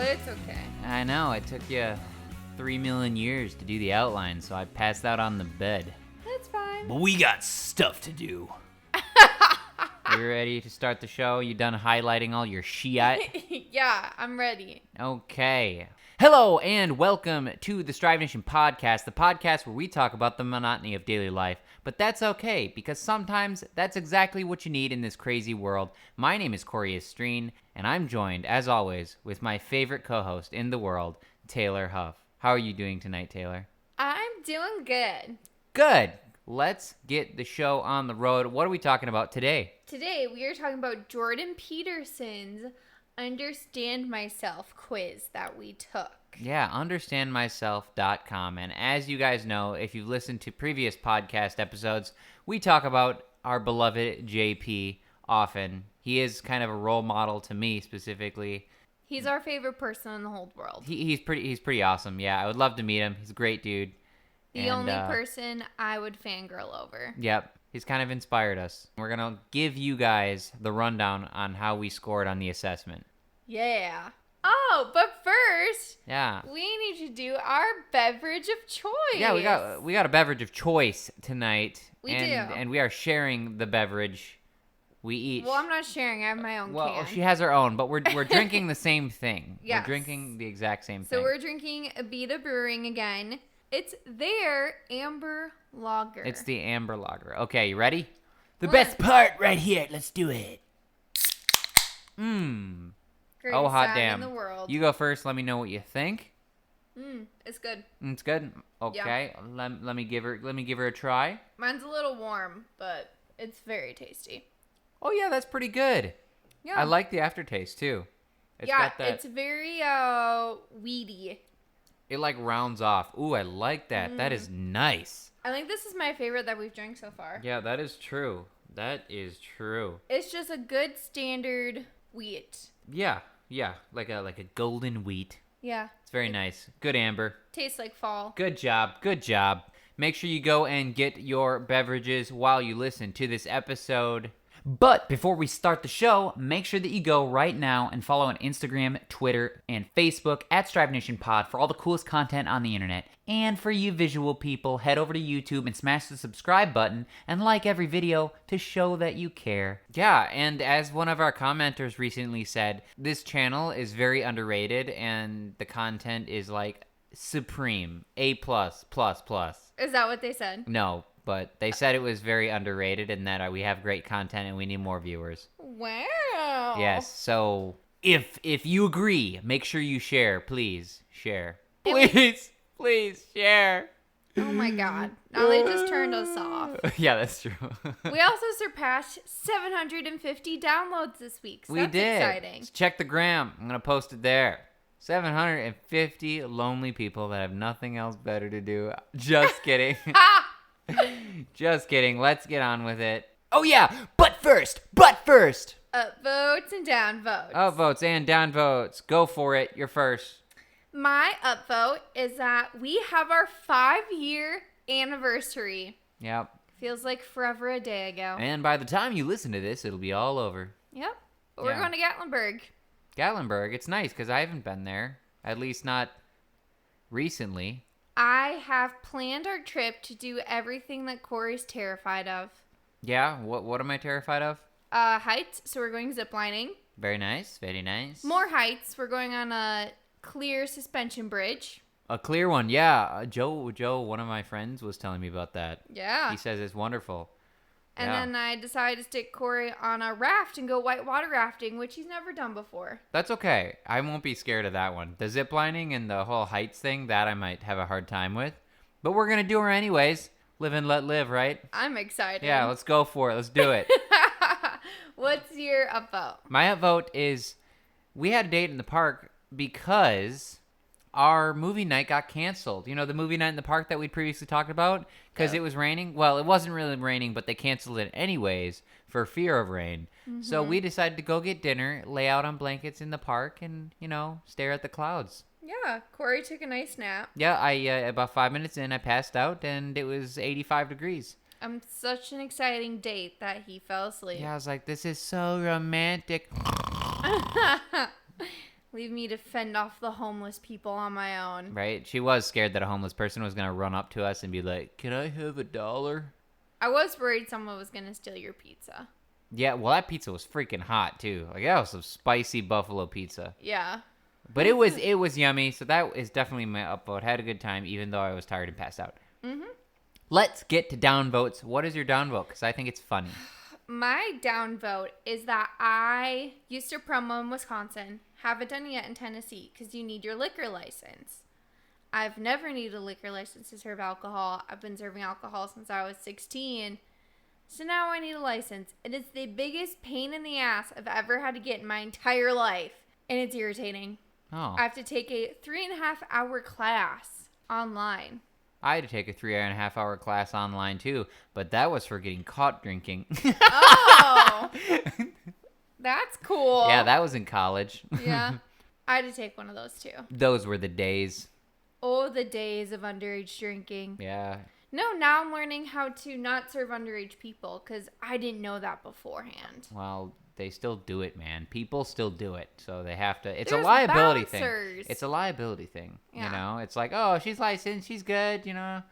but it's okay. I know, it took you 3 million years to do the outline, so I passed out on the bed. That's fine. But we got stuff to do. You ready to start the show? You done highlighting all your shit? Yeah, I'm ready. Okay. Hello and welcome to the Strive Nation podcast, the podcast where we talk about the monotony of daily life. But that's okay, because sometimes that's exactly what you need in this crazy world. My name is Cory Estreen, and I'm joined, as always, with my favorite co-host in the world, Taylor Huff. How are you doing tonight, Taylor? I'm doing good. Good. Let's get the show on the road. What are we talking about today? Today, we are talking about Jordan Peterson's Understand Myself quiz that we took. Yeah, understandmyself.com. And as you guys know, if you've listened to previous podcast episodes, we talk about our beloved JP often. He is kind of a role model to me specifically. He's our favorite person in the whole world. He's pretty awesome. Yeah, I would love to meet him. He's a great dude. The only person I would fangirl over. Yep. He's kind of inspired us. We're going to give you guys the rundown on how we scored on the assessment. Yeah. Oh, but first, yeah, we need to do our beverage of choice. Yeah, we got a beverage of choice tonight. We do. And we are sharing the beverage. We each. Well, I'm not sharing. I have my own Well, can. she has her own, but we're drinking the same thing. Yes. We're drinking the exact same thing. So we're drinking Abita Brewing again. It's their Amber Lager. It's the Amber Lager. Okay, you ready? The What? best part right here. Let's do it. Greatest Oh, hot sound damn. in the world. You go first. Let me know what you think. It's good. It's good. Okay. Yeah. Let me give her a try. Mine's a little warm, but it's very tasty. Oh yeah, that's pretty good. Yeah. I like the aftertaste too. It's very weedy. It like rounds off. Ooh, I like that. That is nice. I think this is my favorite that we've drank so far. Yeah, that is true. That is true. It's just a good standard wheat. Yeah, like a golden wheat. Yeah. It's very nice. Good amber. Tastes like fall. Good job. Make sure you go and get your beverages while you listen to this episode. But before we start the show, make sure that you go right now and follow on Instagram, Twitter, and Facebook at Strive Nation Pod for all the coolest content on the internet. And for you visual people, head over to YouTube and smash the subscribe button and like every video to show that you care. Yeah, and as one of our commenters recently said, this channel is very underrated and the content is like supreme. A++++. Is that what they said? No, but they said it was very underrated and that we have great content and we need more viewers. Wow. Yes, so if you agree, make sure you share. Please share. Please share. Oh my god. Now they just turned us off. Yeah, that's true. We also surpassed 750 downloads this week. So We that's did. exciting. So check the gram. I'm going to post it there. 750 lonely people that have nothing else better to do. Just kidding. Just kidding. Let's get on with it. Oh yeah, but first. Upvotes and downvotes. Upvotes and downvotes. Go for it. You're first. My upvote is that we have our 5-year anniversary. Yep. Feels like forever a day ago. And by the time you listen to this, it'll be all over. Yep. But we're going to Gatlinburg. Gatlinburg. It's nice because I haven't been there. At least not recently. I have planned our trip to do everything that Cory's terrified of. Yeah? What am I terrified of? Heights. So we're going ziplining. Very nice. Very nice. More heights. We're going on a clear suspension bridge. A clear one. Yeah. Joe, one of my friends, was telling me about that. Yeah. He says it's wonderful. And then I decided to stick Cory on a raft and go whitewater rafting, which he's never done before. That's okay. I won't be scared of that one. The zip lining and the whole heights thing, that I might have a hard time with. But we're going to do her anyways. Live and let live, right? I'm excited. Yeah, let's go for it. Let's do it. What's your upvote? My upvote is we had a date in the park because our movie night got canceled. You know, the movie night in the park that we'd previously talked about? Because it was raining. Well, it wasn't really raining, but they canceled it anyways for fear of rain. Mm-hmm. So we decided to go get dinner, lay out on blankets in the park, and, stare at the clouds. Yeah, Cory took a nice nap. Yeah, I about 5 minutes in, I passed out, and it was 85 degrees. Such an exciting date that he fell asleep. Yeah, I was like, this is so romantic. Leave me to fend off the homeless people on my own. Right? She was scared that a homeless person was going to run up to us and be like, "Can I have $1?" I was worried someone was going to steal your pizza. Yeah, well, that pizza was freaking hot, too. Like, that was some spicy buffalo pizza. Yeah. But it was yummy, so that is definitely my upvote. Had a good time, even though I was tired and passed out. Mm-hmm. Let's get to downvotes. What is your downvote? Because I think it's funny. My downvote is that I used to promo in Wisconsin. Haven't done it yet in Tennessee because you need your liquor license. I've never needed a liquor license to serve alcohol. I've been serving alcohol since I was 16. So now I need a license. It is the biggest pain in the ass I've ever had to get in my entire life. And it's irritating. Oh. I have to take a 3.5-hour class online. I had to take a 3.5-hour class online, too. But that was for getting caught drinking. Oh! That's cool. Yeah, that was in college. Yeah. I had to take one of those, too. Those were the days. Oh, the days of underage drinking. Yeah. No, now I'm learning how to not serve underage people because I didn't know that beforehand. Well, they still do it, man. People still do it, so they have to. It's There's a liability bouncers. thing. It's a liability thing. Yeah. You know, it's like, oh, she's licensed, she's good. You know,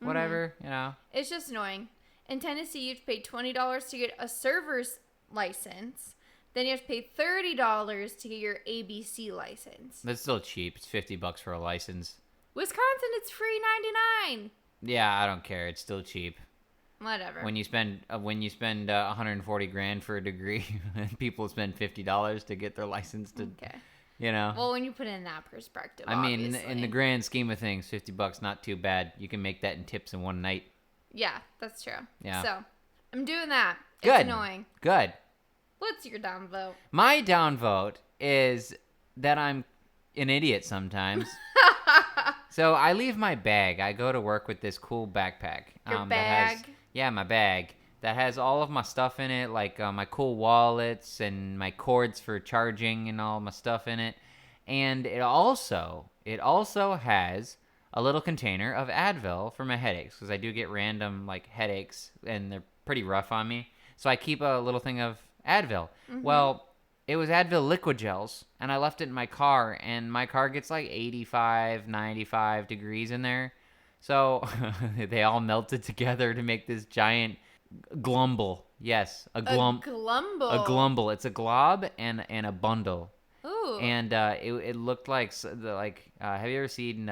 whatever. You know. It's just annoying. In Tennessee, you have to pay $20 to get a server's license. Then you have to pay $30 to get your ABC license. That's still cheap. It's $50 for a license. Wisconsin, it's free $99. Yeah, I don't care. It's still cheap. Whatever. When you spend 140 grand for a degree, people spend $50 to get their license to. Okay. You know. Well, when you put it in that perspective, I mean, obviously. in the grand scheme of things, $50 not too bad. You can make that in tips in one night. Yeah, that's true. Yeah. So, I'm doing that. Good. It's annoying. Good. What's your downvote? My downvote is that I'm an idiot sometimes. So I leave my bag. I go to work with this cool backpack. Your That has, bag? my bag. That has all of my stuff in it, like my cool wallets and my cords for charging and all my stuff in it. And it also has a little container of Advil for my headaches, because I do get random like headaches and they're pretty rough on me. So I keep a little thing of Advil. Mm-hmm. Well, it was Advil liquid gels, and I left it in my car, and my car gets like 85, 95 degrees in there. So they all melted together to make this giant glumble. Yes, a glumble. A A glumble. It's a glob and a bundle. Ooh. And it looked like have you ever seen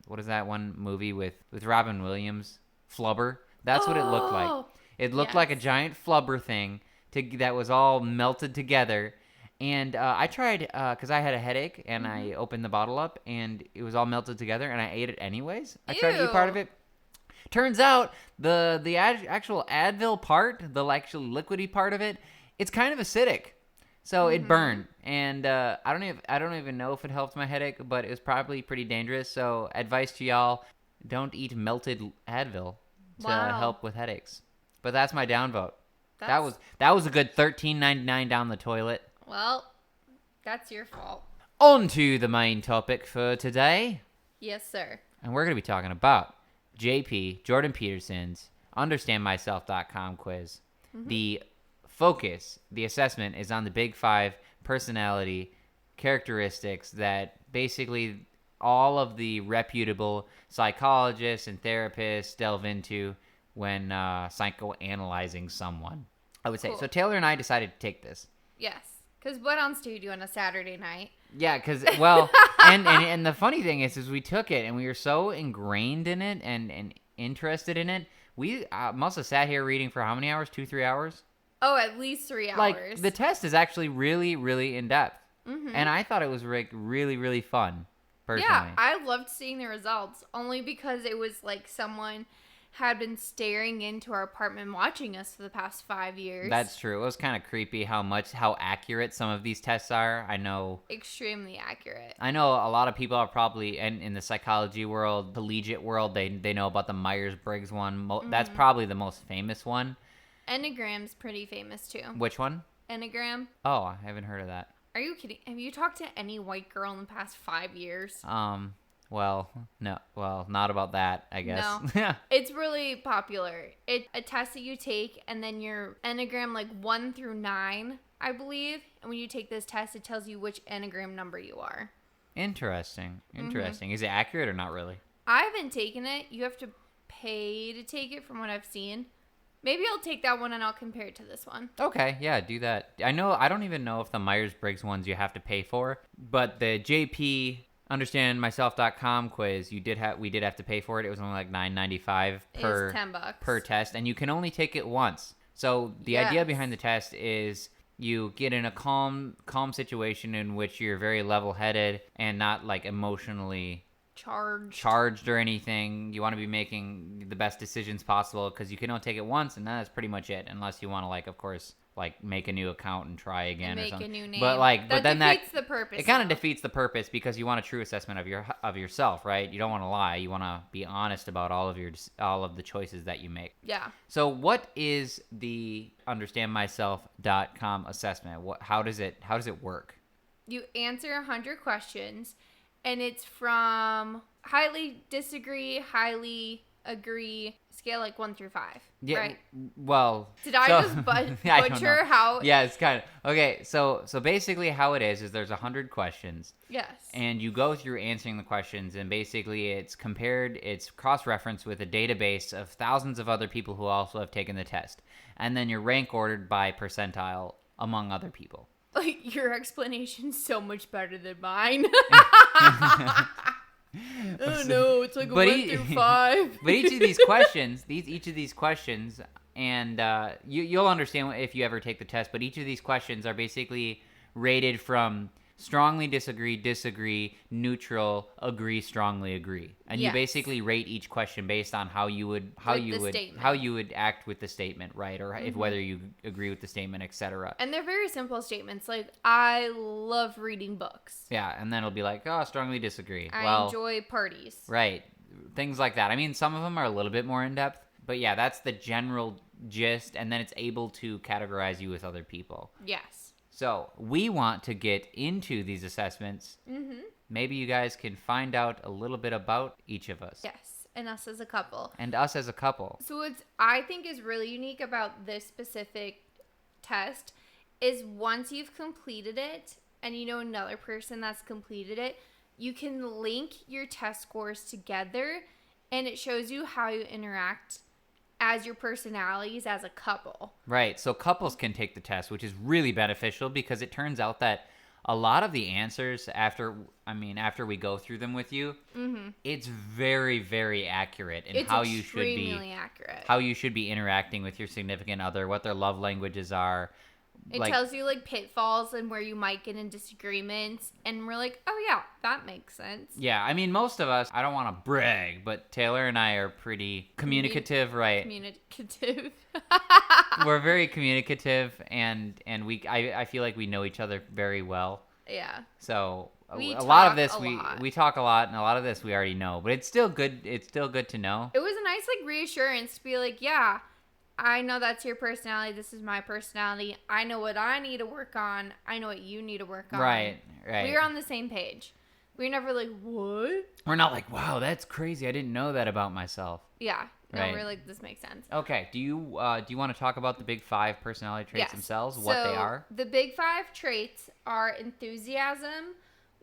what is that one movie with Robin Williams, Flubber? That's what it looked like. It looked like a giant flubber thing that was all melted together. And I tried, because I had a headache, and I opened the bottle up, and it was all melted together, and I ate it anyways. I tried to eat part of it. Turns out, the actual Advil part, the actual liquidy part of it, it's kind of acidic. So it burned. And I don't even know if it helped my headache, but it was probably pretty dangerous. So advice to y'all, don't eat melted Advil to help with headaches. But that's my downvote. That was a good $13.99 down the toilet. Well, that's your fault. On to the main topic for today. Yes, sir. And we're going to be talking about Jordan Peterson's UnderstandMyself.com quiz. The focus, the assessment is on the big 5 personality characteristics that basically all of the reputable psychologists and therapists delve into when psychoanalyzing someone, I would say. Cool. So Taylor and I decided to take this. Yes. Because what else do you do on a Saturday night? Yeah, because, well, and the funny thing is we took it and we were so ingrained in it and interested in it. We must have sat here reading for how many hours? 2-3 hours? Oh, at least 3 hours. Like, the test is actually really, really in-depth. And I thought it was like really, really fun, personally. Yeah, I loved seeing the results, only because it was like someone had been staring into our apartment watching us for the past 5 years. That's true. It was kind of creepy how accurate some of these tests are. I know. Extremely accurate. I know a lot of people are probably, and in the psychology world, collegiate world, they know about the Myers-Briggs one. That's probably the most famous one. Enneagram's pretty famous too. Which one? Enneagram. Oh, I haven't heard of that. Are you kidding? Have you talked to any white girl in the past 5 years? Well, no. Well, not about that, I guess. No. It's really popular. It's a test that you take, and then your Enneagram, like 1 through 9, I believe. And when you take this test, it tells you which Enneagram number you are. Interesting. Is it accurate or not really? I haven't taken it. You have to pay to take it from what I've seen. Maybe I'll take that one and I'll compare it to this one. Okay, yeah, do that. I don't even know if the Myers-Briggs ones you have to pay for, but the JP understandmyself.com quiz, we did have to pay for it. It was only like $9.95 per $10 per test, and you can only take it once. So the idea behind the test is you get in a calm situation in which you're very level-headed and not like emotionally charged or anything. You want to be making the best decisions possible because you can only take it once, and that's pretty much it, unless you want to, like, of course, like make a new account and try again or something. Make a new name. But then that defeats the purpose. It kind of defeats the purpose because you want a true assessment of yourself, right? You don't want to lie. You want to be honest about all of the choices that you make. Yeah. So what is the understandmyself.com assessment? How does it work? You answer 100 questions. And it's from highly disagree, highly scale like 1 through 5. Yeah. Right? Well. Did I just butcher how? Yeah, it's kind of okay. So basically, how it is there's 100 questions. Yes. And you go through answering the questions, and basically it's cross-referenced with a database of thousands of other people who also have taken the test, and then you're rank ordered by percentile among other people. Your explanation's so much better than mine. Oh no, it's like 1 through 5. But each of these questions, and you'll understand if you ever take the test. But each of these questions are basically rated from strongly disagree, neutral, agree, strongly agree, and you basically rate each question based on how you would act with the statement, right? Or if whether you agree with the statement, etc. And they're very simple statements, like I love reading books. Yeah, and then it'll be like, oh, strongly disagree. I enjoy parties. Right, things like that. I mean, some of them are a little bit more in depth, but yeah, that's the general gist, and then it's able to categorize you with other people. Yes. So we want to get into these assessments. Mm-hmm. Maybe you guys can find out a little bit about each of us. Yes, and us as a couple. So what I think is really unique about this specific test is once you've completed it and you know another person that's completed it, you can link your test scores together and it shows you how you interact as your personalities as a couple. Right. So couples can take the test, which is really beneficial because it turns out that a lot of the answers after we go through them with you, it's very, very accurate in how you should be interacting with your significant other, what their love languages are. It tells you like pitfalls and where you might get in disagreements, and we're like, oh yeah, that makes sense. Yeah, I mean, most of us, I don't want to brag, but Taylor and I are pretty communicative, right? Communicative. We're very communicative, and I feel like we know each other very we talk a lot, and a lot of this we already know, but it's still good to know. It was a nice like reassurance to be like, yeah, I know that's your personality. This is my personality. I know what I need to work on. I know what you need to work on. Right. We're on the same page. We're never like, what? We're not like, wow, that's crazy. I didn't know that about myself. Yeah. No, right. we're like, this makes sense. Okay. Do you want to talk about the big 5 personality traits themselves? What they are? The big 5 traits are enthusiasm,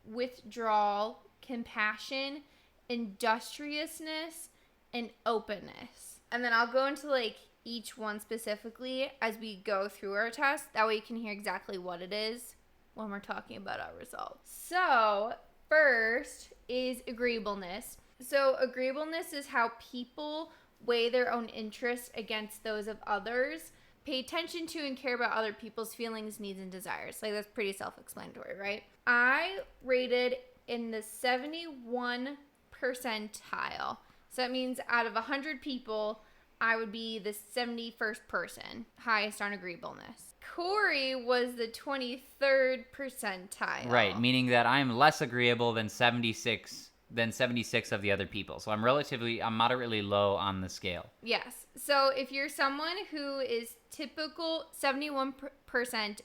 withdrawal, compassion, industriousness, and openness. And then I'll go into like each one specifically as we go through our test. That way you can hear exactly what it is when we're talking about our results. So first is agreeableness. So agreeableness is how people weigh their own interests against those of others, pay attention to and care about other people's feelings, needs, and desires. Like that's pretty self-explanatory, right? I rated in the 71 percentile. So that means out of 100 people, I would be the 71st person, highest on agreeableness. Cory was the 23rd percentile. Right, meaning that I'm less agreeable than 76 of the other people. So I'm moderately low on the scale. Yes. So if you're someone who is typical, 71%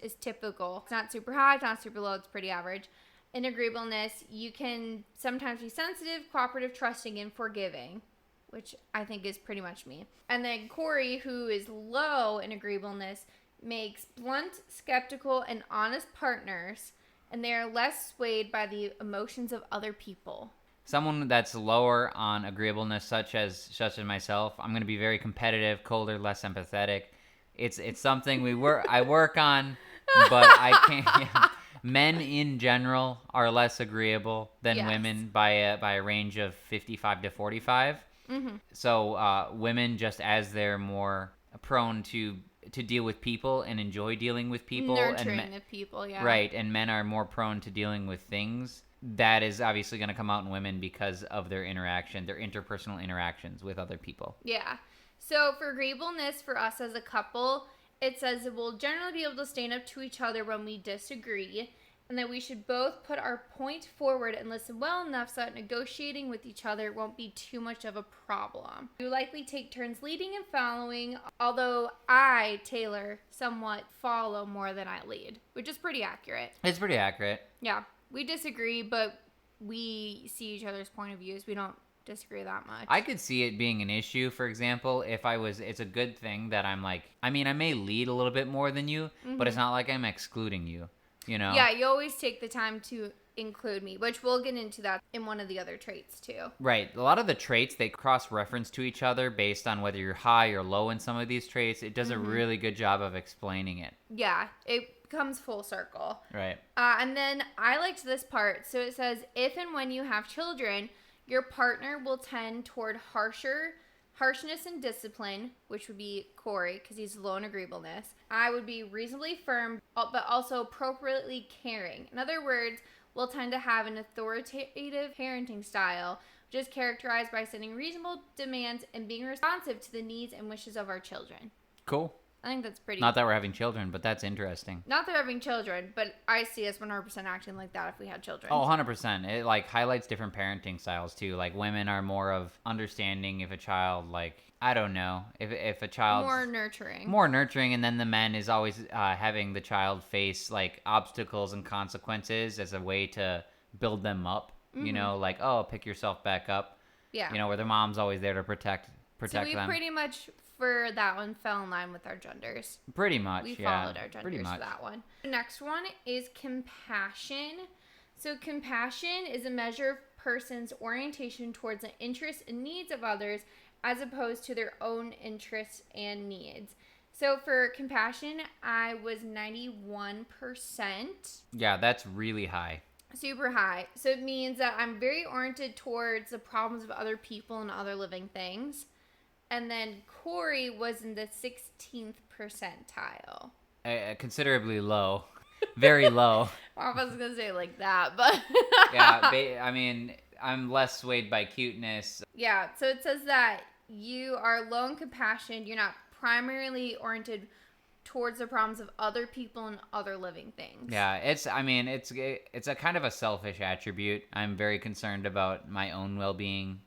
is typical. It's not super high, it's not super low, it's pretty average. In agreeableness, you can sometimes be sensitive, cooperative, trusting, and forgiving, which I think is pretty much me. And then Cory, who is low in agreeableness, makes blunt, skeptical, and honest partners, and they are less swayed by the emotions of other people. Someone that's lower on agreeableness, such as myself, I'm going to be very competitive, colder, less empathetic. It's something I work on, but I can't. Yeah. Men in general are less agreeable than women by a range of 55 to 45. Mm-hmm. So women, just as they're more prone to deal with people and enjoy dealing with people, nurturing of people, yeah, right, and men are more prone to dealing with things. That is obviously going to come out in women because of their interpersonal interactions with other people. Yeah. So for agreeableness for us as a couple, it says that we'll generally be able to stand up to each other when we disagree, and that we should both put our point forward and listen well enough so that negotiating with each other won't be too much of a problem. We likely take turns leading and following, although I, Taylor, somewhat follow more than I lead, which is pretty accurate. It's pretty accurate. Yeah. We disagree, but we see each other's point of views. We don't disagree that much. I could see it being an issue, for example, it's a good thing that I'm like, I mean, I may lead a little bit more than you, but it's not like I'm excluding you, you know? Yeah, you always take the time to include me, which we'll get into that in one of the other traits too. Right. A lot of the traits, they cross-reference to each other based on whether you're high or low in some of these traits. It does a really good job of explaining it. Yeah, it comes full circle. Right. And then I liked this part. So it says, if and when you have children, your partner will tend toward harshness and discipline, which would be Cory, because he's low in agreeableness. I would be reasonably firm, but also appropriately caring. In other words, we'll tend to have an authoritative parenting style, which is characterized by setting reasonable demands and being responsive to the needs and wishes of our children. Cool. I think that's pretty... Not that we're having children, but that's interesting. Not that we're having children, but I see us 100% acting like that if we had children. Oh, 100%. It, like, highlights different parenting styles, too. Like, women are more of understanding if a child, like, I don't know, if a child... More nurturing. More nurturing, and then the men is always having the child face, like, obstacles and consequences as a way to build them up. You know, like, oh, pick yourself back up. Yeah. You know, where the mom's always there to protect them. So we pretty much... for that one fell in line with our genders. Pretty much, we followed our genders for that one. The next one is compassion. So compassion is a measure of person's orientation towards the interests and needs of others as opposed to their own interests and needs. So for compassion, I was 91%. Yeah, that's really high. Super high. So it means that I'm very oriented towards the problems of other people and other living things. And then Cory was in the 16th percentile. Considerably low. Very low. I wasn't going to say it like that, but... Yeah, I mean, I'm less swayed by cuteness. Yeah, so it says that you are low in compassion. You're not primarily oriented towards the problems of other people and other living things. Yeah, it's a kind of a selfish attribute. I'm very concerned about my own well-being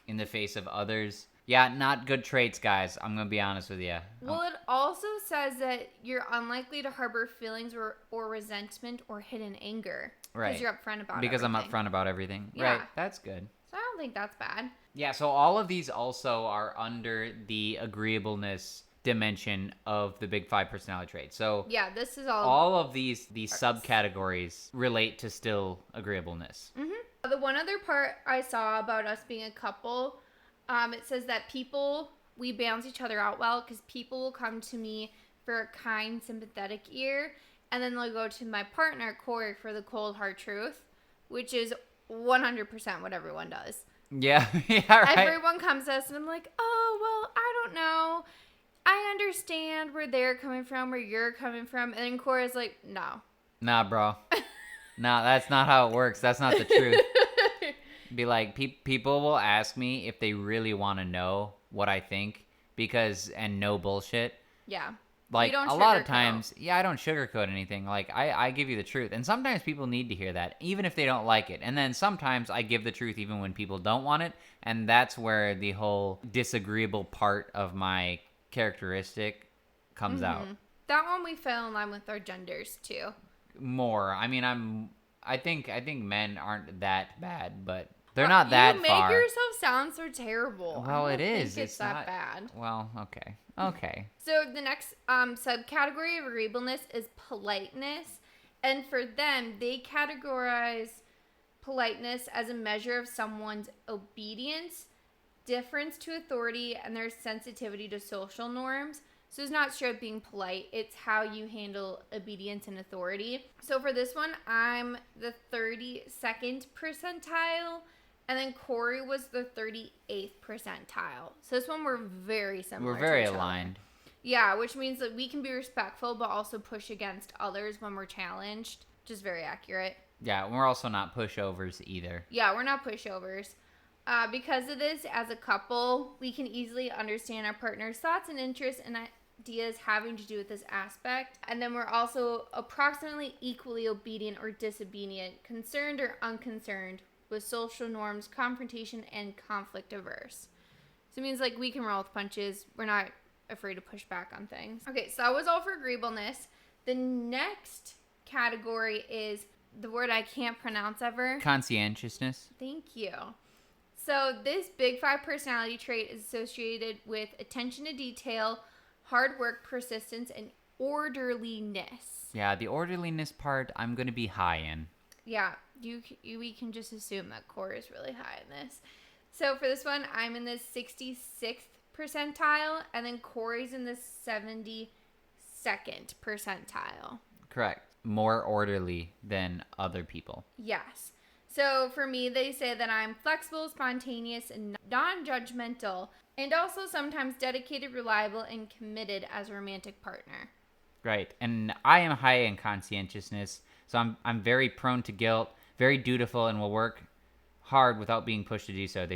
in the face of others. Yeah, not good traits, guys. I'm going to be honest with you. Well, it also says that you're unlikely to harbor feelings or resentment or hidden anger. Right. Because you're upfront about Because everything. I'm upfront about everything. Yeah. Right. That's good. So I don't think that's bad. Yeah, so all of these also are under the agreeableness dimension of the big 5 personality traits. So yeah, this is all of these subcategories relate to still agreeableness. Mm-hmm. The one other part I saw about us being a couple... it says that we balance each other out well because people will come to me for a kind, sympathetic ear, and then they'll go to my partner, Cory, for the cold, hard truth, which is 100% what everyone does. Yeah, yeah, right. Everyone comes to us, and I'm like, oh, well, I don't know. I understand where they're coming from, where you're coming from, and then Cory's like, no. Nah, bro. Nah, that's not how it works. That's not the truth. Be like, people will ask me if they really want to know what I think and no bullshit. Yeah. Like, a lot of times, yeah, I don't sugarcoat anything. Like, I give you the truth. And sometimes people need to hear that, even if they don't like it. And then sometimes I give the truth even when people don't want it. And that's where the whole disagreeable part of my characteristic comes out. That one we fell in line with our genders, too. More. I mean, I think men aren't that bad, but They're not that you far. make yourself sound so terrible. Well, I it don't is. think it's that not bad. Well, okay. Okay. So the next subcategory of agreeableness is politeness. And for them, they categorize politeness as a measure of someone's obedience, deference to authority, and their sensitivity to social norms. So it's not straight up being polite. It's how you handle obedience and authority. So for this one, I'm the 32nd percentile. And then Cory was the 38th percentile. So this one we're very similar. We're very to each aligned. Other. Yeah, which means that we can be respectful, but also push against others when we're challenged. Just very accurate. Yeah, we're also not pushovers either. Yeah, we're not pushovers. Because of this, as a couple, we can easily understand our partner's thoughts and interests and ideas having to do with this aspect. And then we're also approximately equally obedient or disobedient, concerned or unconcerned with social norms, confrontation, and conflict averse. So it means like we can roll with punches. We're not afraid to push back on things. Okay, so that was all for agreeableness. The next category is the word I can't pronounce ever. Conscientiousness. Thank you. So this big 5 personality trait is associated with attention to detail, hard work, persistence, and orderliness. Yeah, the orderliness part I'm going to be high in. Yeah, we can just assume that Cory is really high in this. So for this one, I'm in the 66th percentile, and then Cory's in the 72nd percentile. Correct. More orderly than other people. Yes. So for me, they say that I'm flexible, spontaneous, and non-judgmental, and also sometimes dedicated, reliable, and committed as a romantic partner. Right. And I am high in conscientiousness, so I'm very prone to guilt, very dutiful, and will work hard without being pushed to do so.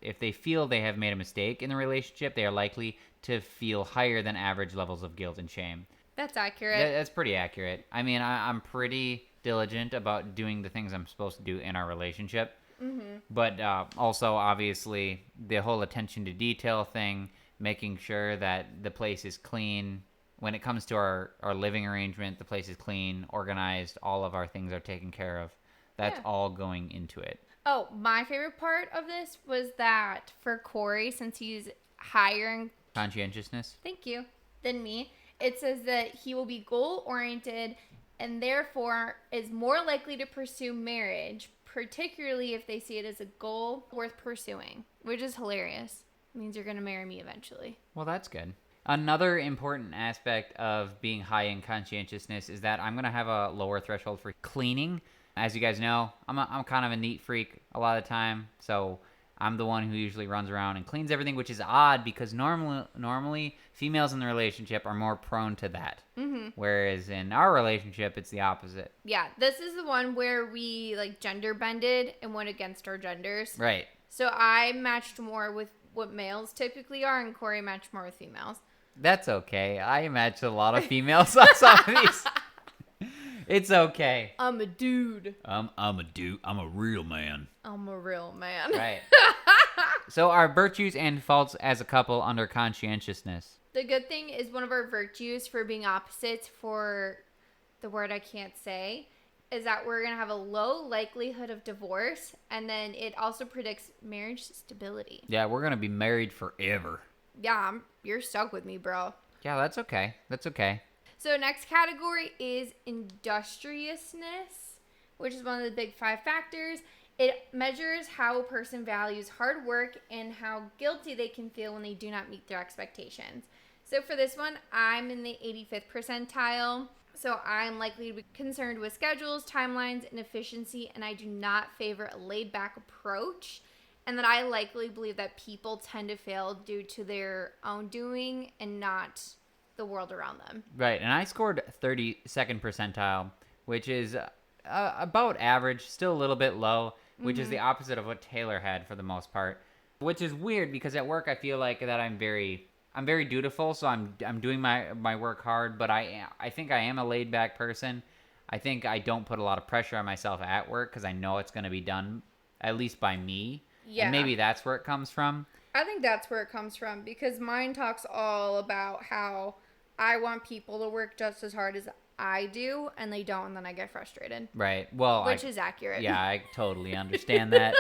If they feel they have made a mistake in the relationship, they are likely to feel higher than average levels of guilt and shame. That's accurate. That's pretty accurate. I mean, I'm pretty diligent about doing the things I'm supposed to do in our relationship. Mm-hmm. But also, obviously, the whole attention to detail thing, making sure that the place is clean. When it comes to our living arrangement, the place is clean, organized, all of our things are taken care of. That's all going into it. Oh, my favorite part of this was that for Cory, since he's higher in conscientiousness, thank you, than me, it says that he will be goal-oriented and therefore is more likely to pursue marriage, particularly if they see it as a goal worth pursuing, which is hilarious. It means you're going to marry me eventually. Well, that's good. Another important aspect of being high in conscientiousness is that I'm going to have a lower threshold for cleaning. As you guys know, I'm kind of a neat freak a lot of the time, so I'm the one who usually runs around and cleans everything, which is odd because normally females in the relationship are more prone to that. Mm-hmm. Whereas in our relationship, it's the opposite. Yeah, this is the one where we like gender bended and went against our genders. Right. So I matched more with what males typically are, and Cory matched more with females. That's okay. I matched a lot of females on some of these. It's okay. I'm a dude. I'm a dude. I'm a real man. I'm a real man. Right. So our virtues and faults as a couple under conscientiousness. The good thing is one of our virtues for being opposites for the word I can't say is that we're going to have a low likelihood of divorce, and then it also predicts marriage stability. Yeah, we're going to be married forever. Yeah, you're stuck with me, bro. Yeah, that's okay. That's okay. So next category is industriousness, which is one of the big 5 factors. It measures how a person values hard work and how guilty they can feel when they do not meet their expectations. So for this one, I'm in the 85th percentile. So I'm likely to be concerned with schedules, timelines, and efficiency, and I do not favor a laid-back approach. And that I likely believe that people tend to fail due to their own doing and not the world around them. Right, and I scored 32nd percentile, which is about average, still a little bit low, which is the opposite of what Taylor had for the most part. Which is weird because at work I feel like that I'm very dutiful, so I'm doing my work hard, but I think I am a laid back person. I think I don't put a lot of pressure on myself at work because I know it's going to be done at least by me. Yeah. And maybe that's where it comes from. I think that's where it comes from because mine talks all about how I want people to work just as hard as I do, and they don't, and then I get frustrated. Right. Well, which is accurate. Yeah, I totally understand that.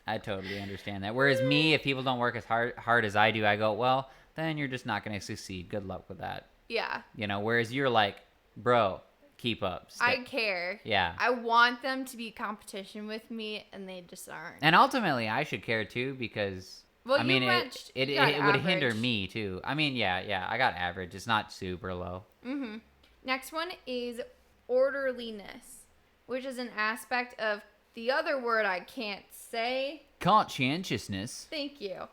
I totally understand that. Whereas me, if people don't work as hard as I do, I go, well, then you're just not going to succeed. Good luck with that. Yeah. You know, whereas you're like, bro, keep up. I care. Yeah. I want them to be competition with me, and they just aren't. And ultimately, I should care too because, well, I mean, it would hinder average. me too. I mean, yeah, I got average. It's not super low. Mm-hmm. Next one is orderliness, which is an aspect of the other word I can't say. Conscientiousness. Thank you.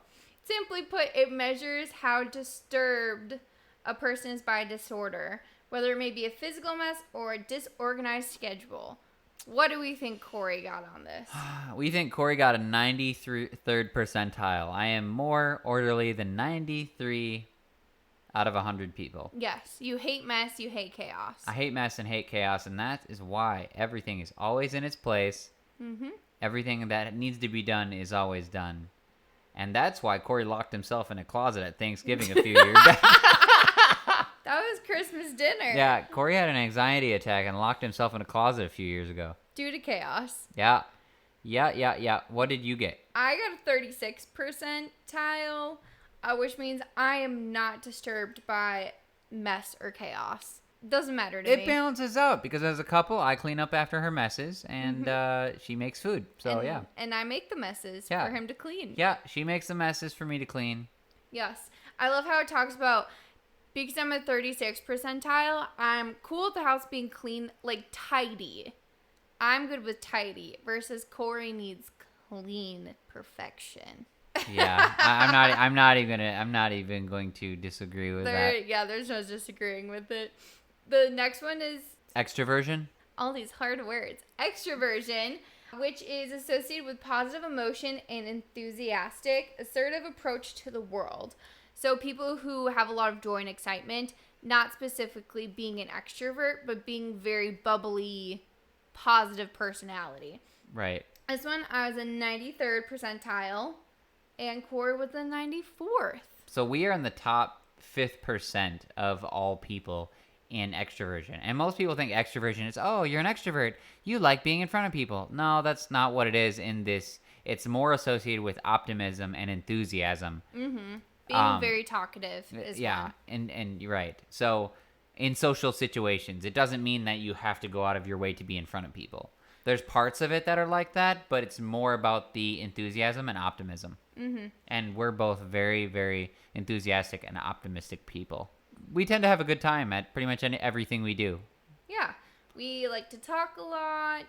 Simply put, it measures how disturbed a person is by disorder, whether it may be a physical mess or a disorganized schedule. What do we think Cory got on this? We think Cory got a 93rd percentile. I am more orderly than 93 out of 100 people. Yes, you hate mess, you hate chaos. I hate mess and hate chaos, and that is why everything is always in its place. Mm-hmm. Everything that needs to be done is always done. And that's why Cory locked himself in a closet at Thanksgiving a few years back. That was Christmas dinner. Yeah, Cory had an anxiety attack and locked himself in a closet a few years ago. Due to chaos. Yeah. What did you get? I got a 36 percentile, which means I am not disturbed by mess or chaos. Doesn't matter to me. It balances out because as a couple, I clean up after her messes and she makes food. So, yeah. And I make the messes Yeah. for him to clean. Yeah, she makes the messes for me to clean. Yes. I love how it talks about, because I'm a 36 percentile, I'm cool with the house being clean, like tidy. I'm good with tidy versus Cory needs clean perfection. Yeah, I'm not even going to disagree with that. Yeah, there's no disagreeing with it. The next one is Extroversion? all these hard words. Extroversion, which is associated with positive emotion and enthusiastic, assertive approach to the world. So people who have a lot of joy and excitement, not specifically being an extrovert, but being very bubbly, positive personality. Right. This one, I was a 93rd percentile, and Cory was the 94th. So we are in the top 5th percent of all people in extroversion. And most people think extroversion is, oh, you're an extrovert. You like being in front of people. No, that's not what it is in this. It's more associated with optimism and enthusiasm. Mm-hmm. Being very talkative is one. And you're right. So in social situations, it doesn't mean that you have to go out of your way to be in front of people. There's parts of it that are like that, but it's more about the enthusiasm and optimism. Mm-hmm. And we're both very, very enthusiastic and optimistic people. We tend to have a good time at pretty much everything we do. Yeah. We like to talk a lot.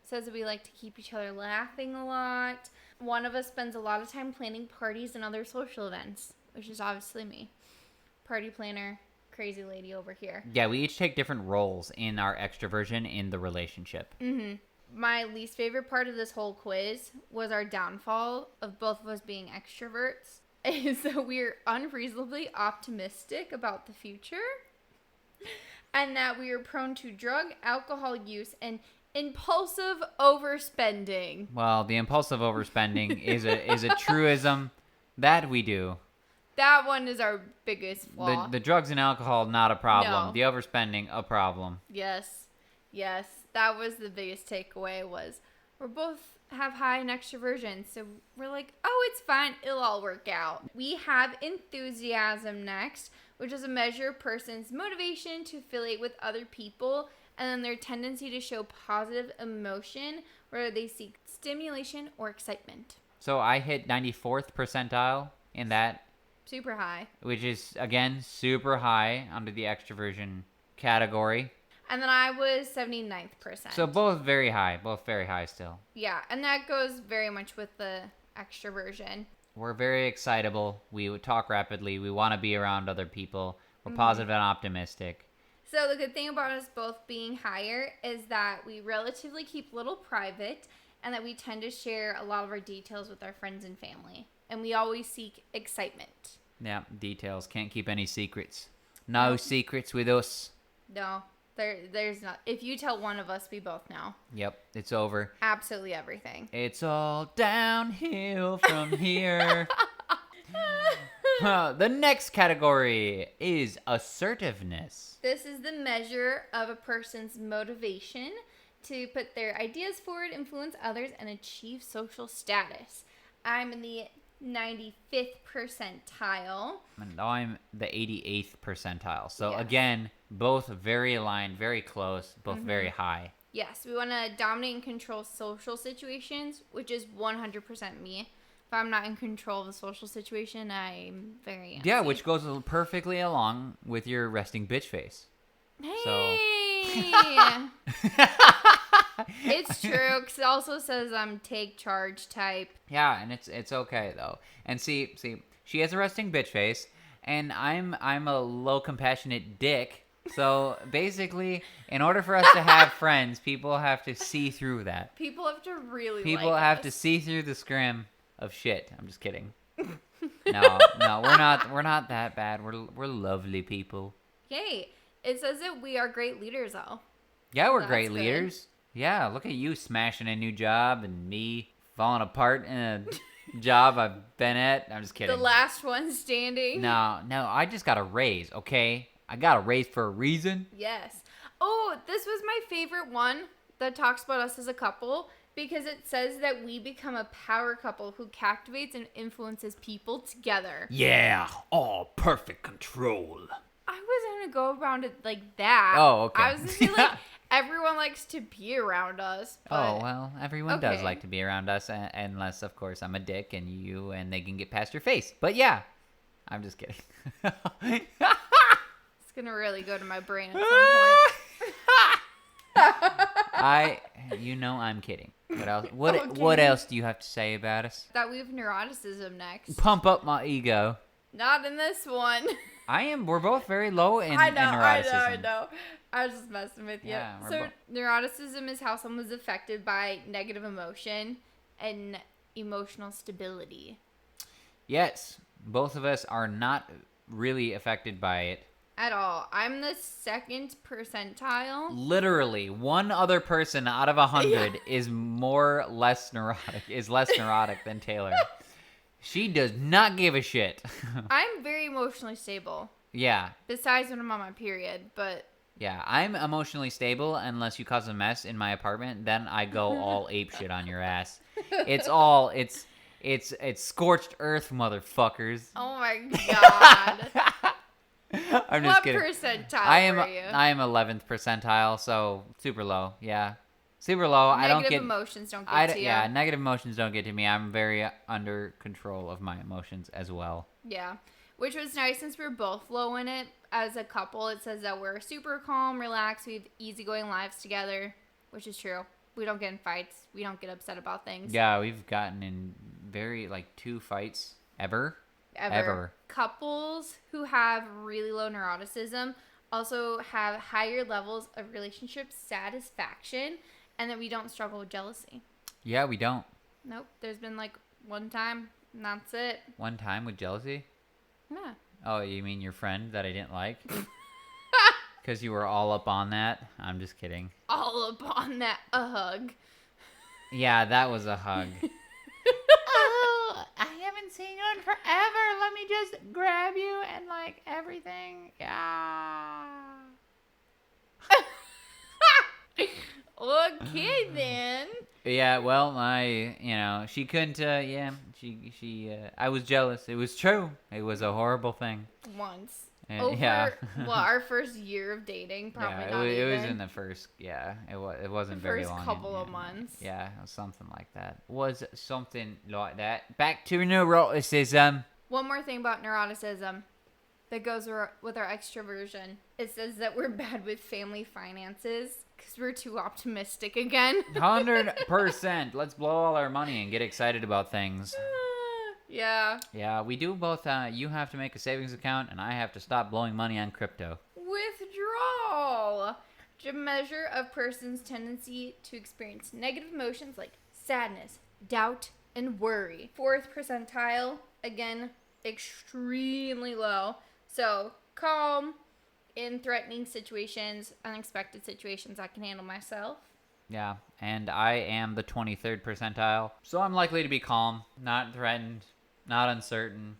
Says that we like to keep each other laughing a lot. One of us spends a lot of time planning parties and other social events, which is obviously me. Party planner, crazy lady over here. Yeah, we each take different roles in our extroversion in the relationship. Mm-hmm. My least favorite part of this whole quiz was our downfall of both of us being extroverts. Is that we're unreasonably optimistic about the future, and that we are prone to drug, alcohol use, and impulsive overspending. Well, the impulsive overspending is a truism that we do. That one is our biggest flaw. The drugs and alcohol, not a problem. No. The overspending, a problem. Yes. That was the biggest takeaway, was we're both have high in extroversion. So we're like, oh, it's fine. It'll all work out. We have enthusiasm next, which is a measure of a person's motivation to affiliate with other people, and then their tendency to show positive emotion, whether they seek stimulation or excitement. So I hit 94th percentile in that. Super high. Which is, again, super high under the extroversion category. And then I was 79th%. So both very high still. Yeah, and that goes very much with the extroversion. We're very excitable. We would talk rapidly. We want to be around other people. We're positive and optimistic. So the good thing about us both being higher is that we relatively keep little private, and that we tend to share a lot of our details with our friends and family. And we always seek excitement. Yeah, details. Can't keep any secrets. No secrets with us. No, there's not. If you tell one of us, we both know. Yep, it's over. Absolutely everything. It's all downhill from here. The next category is assertiveness. This is the measure of a person's motivation to put their ideas forward, influence others, and achieve social status. I'm in the 95th percentile. And I'm the 88th percentile. So Yes. again, both very aligned, very close, both very high. Yes, we want to dominate and control social situations, which is 100% me. If I'm not in control of the social situation, I'm very antsy. Yeah, which goes perfectly along with your resting bitch face. Hey! It's true, because it also says I'm take charge type. Yeah, and it's okay though. And see, she has a resting bitch face, and I'm a low compassionate dick. So basically, in order for us to have friends, people have to see through that. People have to really People like have us. to see through the scrim of shit. I'm just kidding. No, we're not that bad. We're lovely people. Yay. It says that we are great leaders, though. Yeah, we're That's great good. leaders. Yeah, look at you smashing a new job and me falling apart in a job I've been at. I'm just kidding. The last one standing. No, I just got a raise, okay? I got a raise for a reason. Yes. Oh, this was my favorite one that talks about us as a couple because it says that we become a power couple who captivates and influences people together. Yeah, all perfect control. I wasn't going to go around it like that. Oh, okay. I was going to be like, everyone likes to be around us. Oh, But well, everyone does okay. like to be around us, unless, of course, I'm a dick and they can get past your face. But yeah, I'm just kidding. It's going to really go to my brain at some point. I'm kidding. What else? What Okay. else do you have to say about us? That we have neuroticism next. Pump up my ego. Not in this one. We're both very low in neuroticism. I know. I was just messing with you. Yeah, we're So neuroticism is how someone's affected by negative emotion and emotional stability. Yes, both of us are not really affected by it. At all. I'm the 2nd percentile. Literally, one other person out of 100 is less neurotic than Taylor. She does not give a shit. I'm very emotionally stable. Yeah. Besides when I'm on my period, but Yeah, I'm emotionally stable unless you cause a mess in my apartment. Then I go all ape shit on your ass. It's scorched earth, motherfuckers. oh my god. I'm just What kidding. percentile I am are you? 11th percentile, so super low. Yeah, super low. Negative emotions don't get to you. Yeah, negative emotions don't get to me. I'm very under control of my emotions as well. Yeah. Which was nice since we're both low in it. As a couple, it says that we're super calm, relaxed, we have easygoing lives together, which is true. We don't get in fights. We don't get upset about things. Yeah, we've gotten in 2 fights ever. Couples who have really low neuroticism also have higher levels of relationship satisfaction and that we don't struggle with jealousy. Yeah, we don't. Nope. There's been one time and that's it. One time with jealousy? Yeah. Oh, you mean your friend that I didn't like? Because you were all up on that? I'm just kidding. All up on that a hug. Yeah, that was a hug. Oh, I haven't seen you in forever. Let me just grab you and everything. Yeah. Okay then. Yeah, well, she couldn't, I was jealous. It was true. It was a horrible thing. Once. And, Over yeah. our first year of dating, probably not it even. was in the first, it wasn't The very first long. couple of months. Yeah, it was something like that. Back to neuroticism. One more thing about neuroticism that goes with our extroversion. It says that we're bad with family finances because we're too optimistic again. 100%. Let's blow all our money and get excited about things. Yeah. Yeah, we do both. You have to make a savings account, and I have to stop blowing money on crypto. Withdrawal. A measure of person's tendency to experience negative emotions like sadness, doubt, and worry. 4th percentile, again, extremely low. So, calm in threatening situations, unexpected situations I can handle myself. Yeah, and I am the 23rd percentile, so I'm likely to be calm, not threatened, not uncertain,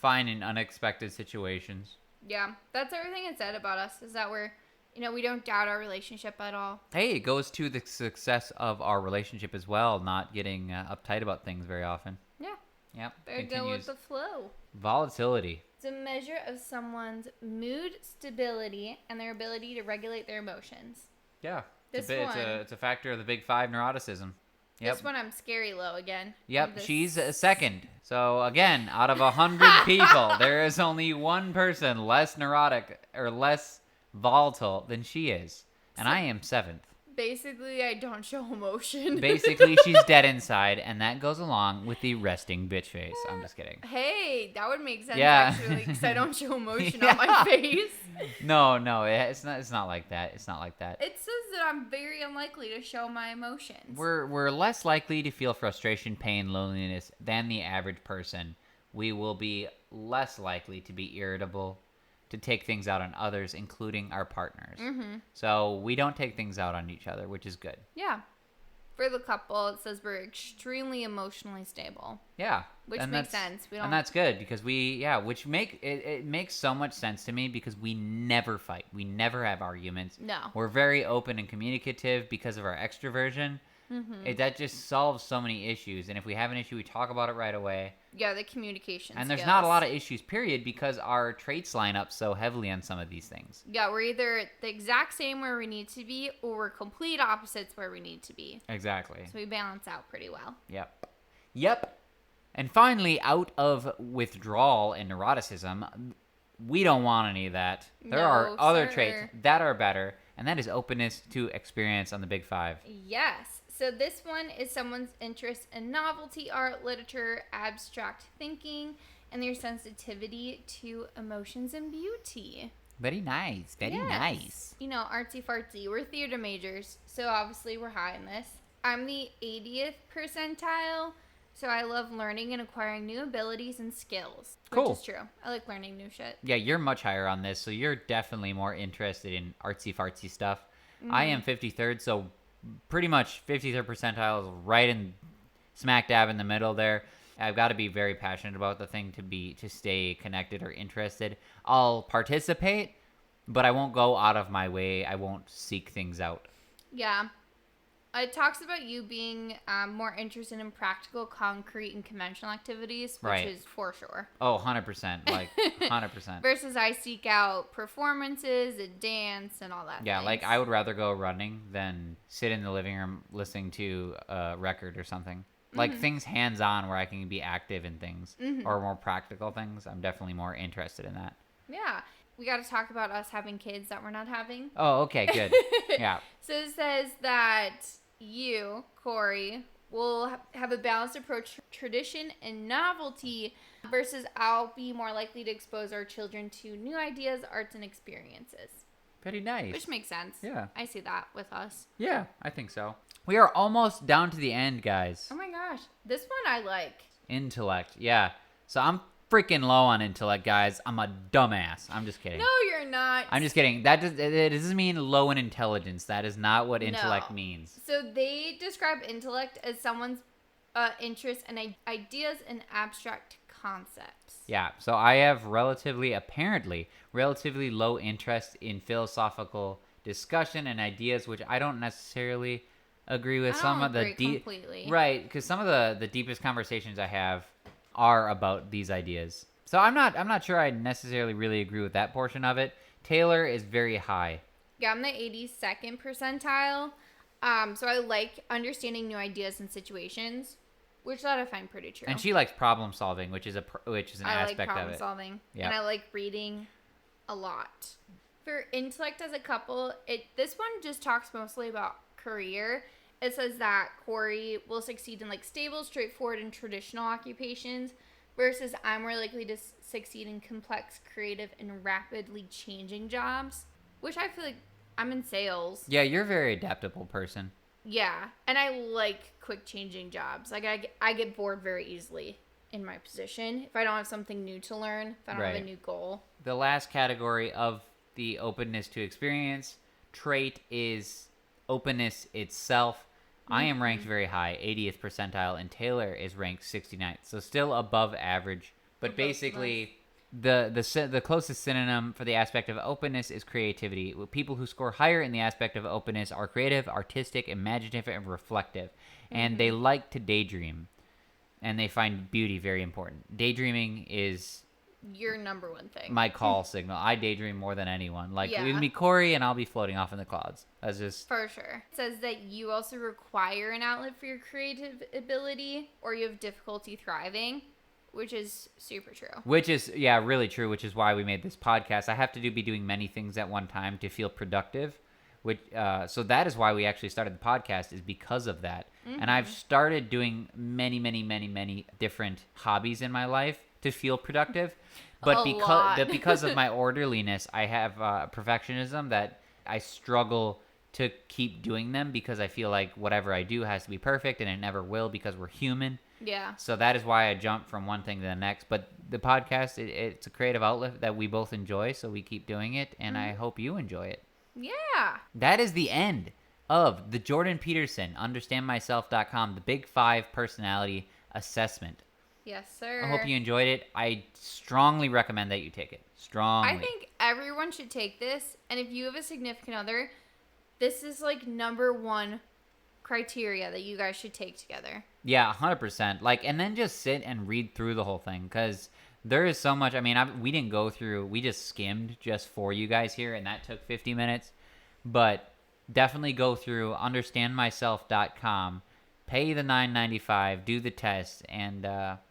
fine in unexpected situations. Yeah, that's everything it said about us, is that we're We don't doubt our relationship at all. Hey, it goes to the success of our relationship as well, not getting uptight about things very often. Yeah. Yep. Better go with the flow. Volatility. It's a measure of someone's mood stability and their ability to regulate their emotions. Yeah. It's a factor of the big five neuroticism. Yep. This one I'm scary low again. Yep, she's a second. So again, out of 100 people, there is only one person less neurotic or less volatile than she is. And I am 7th. Basically, I don't show emotion. Basically, she's dead inside, and that goes along with the resting bitch face. I'm just kidding. Hey, that would make sense, Yeah. actually, because I don't show emotion on my face. No, it's not like that. It's not like that. It says that I'm very unlikely to show my emotions. We're less likely to feel frustration, pain, loneliness than the average person. We will be less likely to be irritable, to take things out on others, including our partners. Mm-hmm. So we don't take things out on each other, which is good. Yeah. For the couple, it says we're extremely emotionally stable. Yeah. Which makes sense. And that's good because it makes so much sense to me because we never fight. We never have arguments. No. We're very open and communicative because of our extroversion. Mm-hmm. That just solves so many issues. And if we have an issue, we talk about it right away. Yeah, the communication And there's skills. not a lot of issues, period, because our traits line up so heavily on some of these things. Yeah, we're either the exact same where we need to be, or we're complete opposites where we need to be. Exactly. So we balance out pretty well. Yep. And finally, out of withdrawal and neuroticism, we don't want any of that. There are other traits that are better, and that is openness to experience on the big five. Yes. So this one is someone's interest in novelty art, literature, abstract thinking, and their sensitivity to emotions and beauty. Very nice. Very nice. Artsy fartsy. We're theater majors, so obviously we're high in this. I'm the 80th percentile, so I love learning and acquiring new abilities and skills. Cool. Which is true. I like learning new shit. Yeah, you're much higher on this, so you're definitely more interested in artsy fartsy stuff. Mm-hmm. I am 53rd, so pretty much 53rd percentile is right in smack dab in the middle there. I've got to be very passionate about the thing to stay connected or interested. I'll participate, but I won't go out of my way. I won't seek things out. Yeah. It talks about you being more interested in practical, concrete, and conventional activities, which is for sure. Oh, 100%. Like, 100%. Versus I seek out performances and dance and all that. Yeah, like I would rather go running than sit in the living room listening to a record or something. Like things hands-on where I can be active in things or more practical things. I'm definitely more interested in that. Yeah. We got to talk about us having kids that we're not having. Oh, okay, good. Yeah. So it says that you, Cory, will have a balanced approach to tradition and novelty versus I'll be more likely to expose our children to new ideas, arts, and experiences. Very nice. Which makes sense. Yeah. I see that with us. Yeah, I think so. We are almost down to the end, guys. Oh my gosh. This one I like. Intellect. Yeah. So I'm freaking low on intellect, guys. I'm a dumbass. I'm just kidding. No, you're not. I'm just kidding. It doesn't mean low in intelligence. That is not what intellect means. So they describe intellect as someone's interest in ideas and abstract concepts. Yeah. So I have apparently relatively low interest in philosophical discussion and ideas, which I don't necessarily agree with. Completely. Right, because some of the deepest conversations I have are about these ideas. So I'm not sure I necessarily really agree with that portion of it. Taylor is very high. Yeah, I'm the 82nd percentile. So I like understanding new ideas and situations, which that I find pretty true. And she likes problem solving, which is an aspect of it. I like problem solving. Yeah. And I like reading a lot. For intellect as a couple, this one just talks mostly about career. It says that Cory will succeed in stable, straightforward, and traditional occupations, versus I'm more likely to succeed in complex, creative, and rapidly changing jobs, which I feel like I'm in sales. Yeah, you're a very adaptable person. Yeah, and I like quick changing jobs. I get bored very easily in my position if I don't have something new to learn, if I don't have a new goal. The last category of the openness to experience trait is openness itself. I am ranked very high, 80th percentile, and Taylor is ranked 69th. So still above average. But basically, The closest synonym for the aspect of openness is creativity. People who score higher in the aspect of openness are creative, artistic, imaginative, and reflective. And they like to daydream. And they find beauty very important. Daydreaming is your number one thing. My call signal. I daydream more than anyone. Like, Yeah. it can be Cory and I'll be floating off in the clouds. That's just... For sure. It says that you also require an outlet for your creative ability, or you have difficulty thriving, which is super true. Which is, yeah, really true, which is why we made this podcast. I have to be doing many things at one time to feel productive. So that is why we actually started the podcast, is because of that. Mm-hmm. And I've started doing many different hobbies in my life to feel productive. But because of my orderliness, I have perfectionism that I struggle to keep doing them because I feel like whatever I do has to be perfect, and it never will because we're human. Yeah. So that is why I jump from one thing to the next. But the podcast, it's a creative outlet that we both enjoy, so we keep doing it, and I hope you enjoy it. Yeah. That is the end of the Jordan Peterson, understandmyself.com, the Big 5 personality assessment. Yes, sir. I hope you enjoyed it. I strongly recommend that you take it. Strongly. I think everyone should take this, and if you have a significant other, this is like number one criteria that you guys should take together. Yeah, 100%. Like, and then just sit and read through the whole thing, because there is so much. I mean, we didn't go through. We just skimmed just for you guys here, and that took 50 minutes. But definitely go through understandmyself.com, pay the $9.95, do the test, and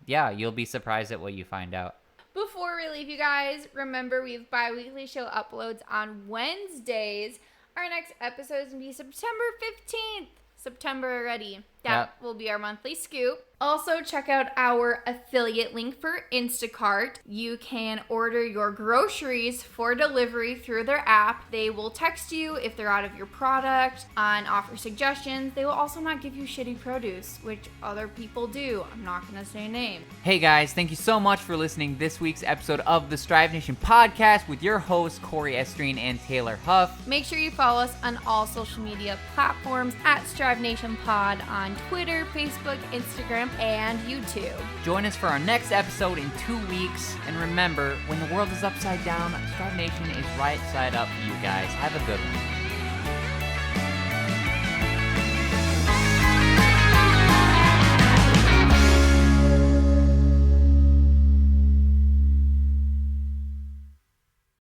yeah, you'll be surprised at what you find out. Before we leave you guys, remember we have bi-weekly show uploads on Wednesdays. Our next episode is going to be September 15th. September already. That will be our monthly scoop. Also, check out our affiliate link for Instacart. You can order your groceries for delivery through their app. They will text you if they're out of your product and offer suggestions. They will also not give you shitty produce, which other people do. I'm not going to say name. Hey guys, thank you so much for listening to this week's episode of the Strive Nation podcast with your hosts, Cory, Estreen, and Taylor Huff. Make sure you follow us on all social media platforms at Strive Nation Pod on Twitter, Facebook, Instagram, and YouTube. Join us for our next episode in 2 weeks. And remember, when the world is upside down, Strive Nation is right side up for you guys. Have a good one.